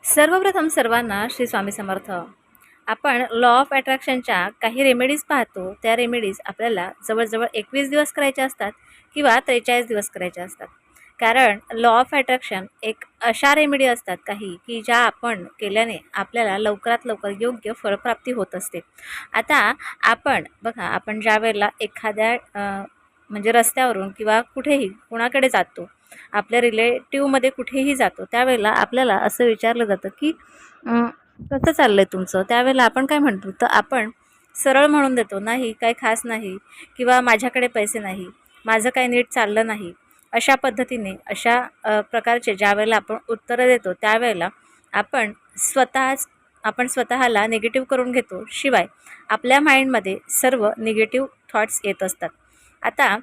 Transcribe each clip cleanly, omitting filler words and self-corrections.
सर्वप्रथम सर्वांना श्री स्वामी समर्थ. आपण लॉ ऑफ अट्रॅक्शनच्या काही रेमेडीज पाहतो. त्या रेमेडीज आपल्याला जवळजवळ 21 दिवस करायच्या असतात किंवा 43 दिवस करायच्या असतात. कारण लॉ ऑफ अट्रॅक्शन एक अशा रेमेडी असतात काही की ज्या आपण केल्याने आपल्याला लवकरात लवकर योग्य फळप्राप्ती होत असते. आता आपण बघा, आपण ज्या वेळेला एखाद्या म्हणजे रस्त्यावरून किंवा कुठेही कुणाकडे जातो, आपल्या रिलेटिव्हमध्ये कुठेही जातो, त्यावेळेला आपल्याला असं विचारलं जातं की कसं चाललं आहे तुमचं. त्यावेळेला आपण काय म्हणतो, तर आपण सरळ म्हणून देतो, नाही काही खास नाही, किंवा माझ्याकडे पैसे नाही, माझं काही नीट चाललं नाही. अशा पद्धतीने अशा प्रकारचे ज्यावेळेला आपण उत्तरं देतो त्यावेळेला आपण स्वतःला निगेटिव्ह करून घेतो. शिवाय आपल्या माइंडमध्ये सर्व निगेटिव्ह थॉट्स येत असतात. आता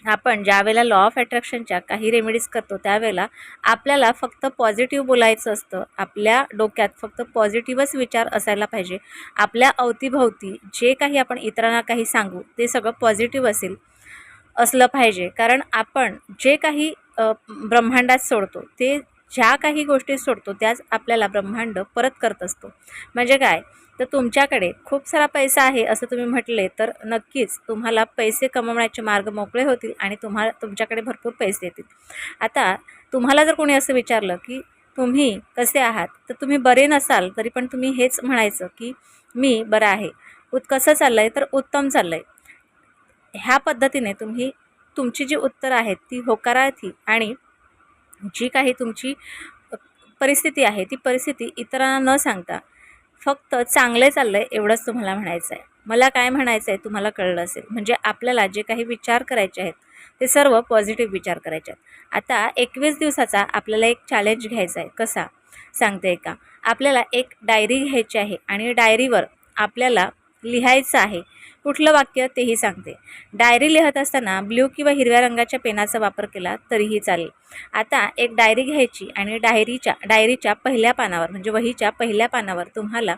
आपण ज्यावेळेला लॉ ऑफ अट्रॅक्शनच्या काही रेमेडीज करतो त्यावेळेला आपल्याला फक्त पॉझिटिव्ह बोलायचं असतं. आपल्या डोक्यात फक्त पॉझिटिव्हच विचार असायला पाहिजे. आपल्या अवतीभोवती जे काही आपण इतरांना काही सांगू ते सगळं पॉझिटिव्ह असलं पाहिजे. कारण आपण जे काही ब्रह्मांडात सोडतो, ते ज्या काही गोष्टी सोडतो त्याच आपल्याला ब्रह्मांड परत करत असतो. म्हणजे काय, तर तुमच्याकडे खूप सारा पैसा आहे असं तुम्ही म्हटले तर नक्कीच तुम्हाला पैसे कमवण्याचे मार्ग मोकळे होतील आणि तुमच्याकडे भरपूर पैसे येतील. आता तुम्हाला जर कोणी असं विचारलं की तुम्ही कसे आहात, तर तुम्ही बरे नसाल तरी पण तुम्ही हेच म्हणायचं की मी बरं आहे. कसं चाललं आहे, तर उत्तम चाललं आहे. ह्या पद्धतीने तुम्ही तुमची जी उत्तरं आहेत ती होकारार्थी आणि जी काही तुमची परिस्थिती आहे ती परिस्थिती इतरांना न सांगता फक्त चांगले चाललं आहे एवढंच तुम्हाला म्हणायचं आहे. मला काय म्हणायचं आहे तुम्हाला कळलं असेल. म्हणजे आपल्याला जे काही विचार करायचे आहेत ते सर्व पॉझिटिव्ह विचार करायचे आहेत. आता 21 दिवसाचा आपल्याला एक चॅलेंज घ्यायचा आहे. कसा सांगते का, आपल्याला एक डायरी घ्यायची आहे आणि डायरीवर आपल्याला लिहायचं आहे. कुठलं वाक्य तेही सांगते. डायरी लिहत असताना ब्ल्यू किंवा हिरव्या रंगाच्या पेनाचा वापर केला तरीही चालेल. आता एक डायरी घ्यायची आणि डायरीच्या पहिल्या पानावर म्हणजे वहीच्या पहिल्या पानावर तुम्हाला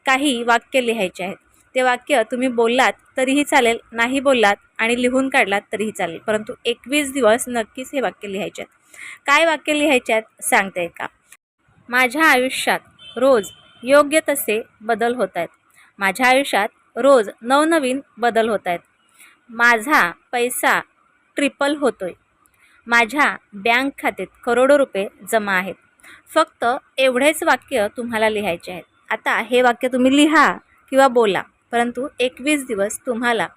काही वाक्य लिहायचे आहेत. ते वाक्य तुम्ही बोललात तरीही चालेल, नाही बोललात आणि लिहून काढलात तरीही चालेल, परंतु 21 दिवस नक्कीच हे वाक्य लिहायचे आहेत. काय वाक्य लिहायचे आहेत सांगते का, माझ्या आयुष्यात रोज योग्य तसे बदल होत आहेत. माझ्या आयुष्यात रोज नवनवीन बदल होत आहेत. माझा पैसा ट्रिपल होतोय. माझ्या बँक खात्यात करोडो रुपये जमा आहेत. फक्त एवढेच वाक्य तुम्हाला लिहायचे आहेत. आता हे वाक्य तुम्ही लिहा किंवा बोला, परंतु 21 दिवस तुम्हाला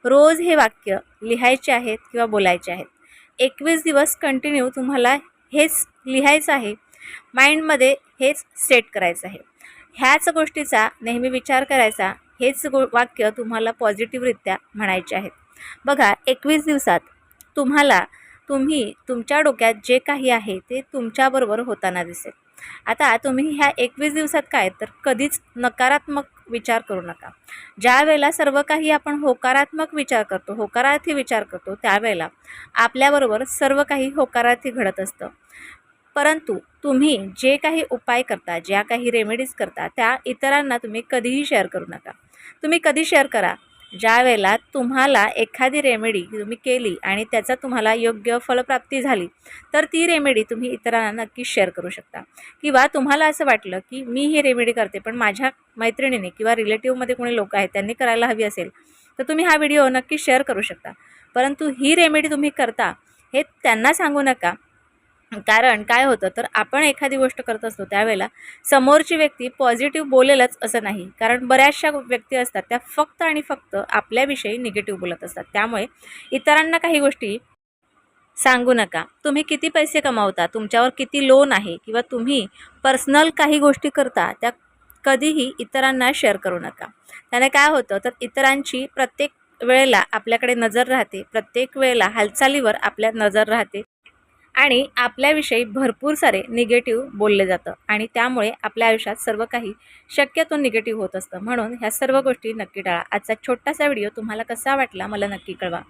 रोज हे वाक्य लिहायचे आहेत किंवा बोलायचे आहेत. 21 दिवस कंटिन्यू तुम्हाला हेच लिहायचं आहे. माइंडमध्ये हेच सेट करायचं आहे. ह्याच गोष्टीचा नेहमी विचार करायचा. हेच वाक्य तुम्हाला पॉझिटिव्हरित्या म्हणायचे आहेत. बघा, 21 दिवसात तुम्ही तुमच्या डोक्यात जे काही आहे ते तुमच्याबरोबर होताना दिसेल. आता तुम्ही ह्या 21 दिवसात काय तर कधीच नकारात्मक विचार करू नका. ज्या वेळेला सर्व काही आपण होकारात्मक विचार करतो, होकारार्थी विचार करतो, त्यावेळेला आपल्याबरोबर सर्व काही होकारार्थी घडत असतं. परंतु तुम्ही जे काही उपाय करता, ज्या काही रेमेडीज करता, त्या इतरांना तुम्ही कधीही शेअर करू नका. तुम्ही कधी शेअर करा, ज्या वेळेला तुम्हाला एखादी रेमेडी तुम्ही केली आणि त्याचा तुम्हाला योग्य फलप्राप्ती झाली, तर ती रेमेडी तुम्ही इतरांना नक्कीच शेअर करू शकता. किंवा तुम्हाला असं वाटलं की मी ही रेमेडी करते पण माझ्या मैत्रिणीने किंवा रिलेटिव्हमध्ये कोणी लोक आहेत त्यांनी करायला हवी असेल, तर तुम्ही हा व्हिडिओ नक्की शेअर करू शकता. परंतु ही रेमेडी तुम्ही करता हे त्यांना सांगू नका. कारण काय होतं, तर आपण एखादी गोष्ट करत असतो त्यावेळेला समोरची व्यक्ती पॉझिटिव्ह बोलेलच असं नाही. कारण बऱ्याचशा व्यक्ती असतात त्या फक्त आणि फक्त आपल्याविषयी निगेटिव्ह बोलत असतात. त्यामुळे इतरांना काही गोष्टी सांगू नका. तुम्ही किती पैसे कमावता, तुमच्यावर किती लोन आहे, किंवा तुम्ही पर्सनल काही गोष्टी करता, त्या कधीही इतरांना शेअर करू नका. त्याने काय होतं, तर इतरांची प्रत्येक वेळेला आपल्याकडे नजर राहते, प्रत्येक वेळेला हालचालीवर आपल्या नजर राहते आणि आपल्याविषयी भरपूर सारे निगेटिव्ह बोलले जातं आणि त्यामुळे आपल्या आयुष्यात सर्व काही शक्यतो निगेटिव्ह होत असतं. म्हणून ह्या सर्व गोष्टी नक्की टाळा. आजचा छोटासा व्हिडिओ तुम्हाला कसा वाटला मला नक्की कळवा.